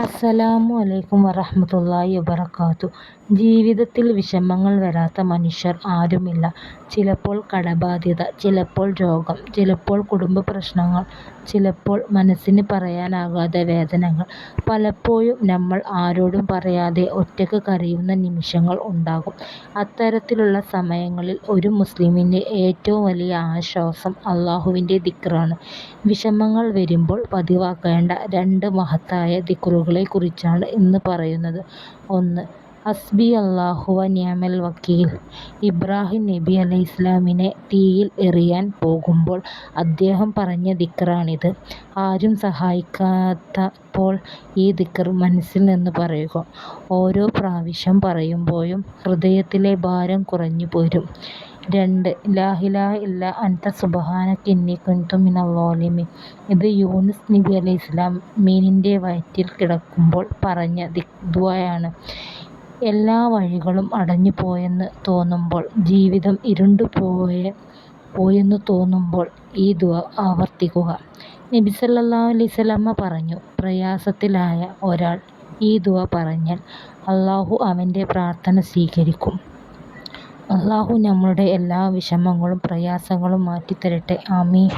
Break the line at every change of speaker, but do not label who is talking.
അസ്സലാമു അലൈക്കും വറഹ്മത്തുള്ളാഹി വബറകാതുഹു. ജീവിതത്തിൽ വിഷമങ്ങൾ വരാത്ത മനുഷ്യർ ആരുമില്ല. ചിലപ്പോൾ കടബാധ്യത, ചിലപ്പോൾ രോഗം, ചിലപ്പോൾ കുടുംബ പ്രശ്നങ്ങൾ, ചിലപ്പോൾ മനസ്സിന് പറയാനാകാത്ത വേദനകൾ. പലപ്പോഴും നമ്മൾ ആരോടും പറയാതെ ഒറ്റയ്ക്ക് കരയുന്ന നിമിഷങ്ങൾ ഉണ്ടാകും. അത്തരത്തിലുള്ള സമയങ്ങളിൽ ഒരു മുസ്ലിമിൻ്റെ ഏറ്റവും വലിയ ആശ്വാസം അല്ലാഹുവിൻ്റെ ദിക്റാണ്. വിഷമങ്ങൾ വരുമ്പോൾ പതിവാക്കേണ്ട 2 മഹത്തായ ദിക്റുകളെക്കുറിച്ചാണ് ഇന്ന് പറയുന്നത്. 1. ഹസ്ബി അല്ലാഹു വ നിഅമൽ വക്കീൽ. ഇബ്രാഹിം നബി അലൈഹിസ്സലാമിനെ തീയിൽ എറിയാൻ പോകുമ്പോൾ അദ്ദേഹം പറഞ്ഞ ദിക്റാണിത്. ആരും സഹായിക്കാത്തപ്പോൾ ഈ ദിക്ർ മനസ്സിൽ നിന്ന് പറയുക. ഓരോ പ്രാവശ്യം പറയുമ്പോഴും ഹൃദയത്തിലെ ഭാരം കുറഞ്ഞു പോരും. 2. ലാ ഇലാഹ ഇല്ലാ അൻത സുബ്ഹാനക ഇന്നി കുൻതു മിനൽ ളാലിമീൻ. ഇത് യൂനുസ് നബി അലൈഹിസ്സലാം മീനിൻ്റെ വയറ്റിൽ കിടക്കുമ്പോൾ പറഞ്ഞ ദുആയാണ്. എല്ലാ വഴികളും അടഞ്ഞു പോയെന്ന് തോന്നുമ്പോൾ, ജീവിതം ഇരുണ്ടു പോയെന്ന് തോന്നുമ്പോൾ ഈ ദുആ ആവർത്തിക്കുക. നബി സല്ലല്ലാഹു അലൈഹി വസല്ലമ പറഞ്ഞു, പ്രയാസത്തിലായ ഒരാൾ ഈ ദുആ പറഞ്ഞാൽ അല്ലാഹു അവൻ്റെ പ്രാർത്ഥന സ്വീകരിക്കും. അല്ലാഹു നമ്മളുടെ എല്ലാ വിഷമങ്ങളും പ്രയാസങ്ങളും മാറ്റിത്തരട്ടെ. ആമീൻ.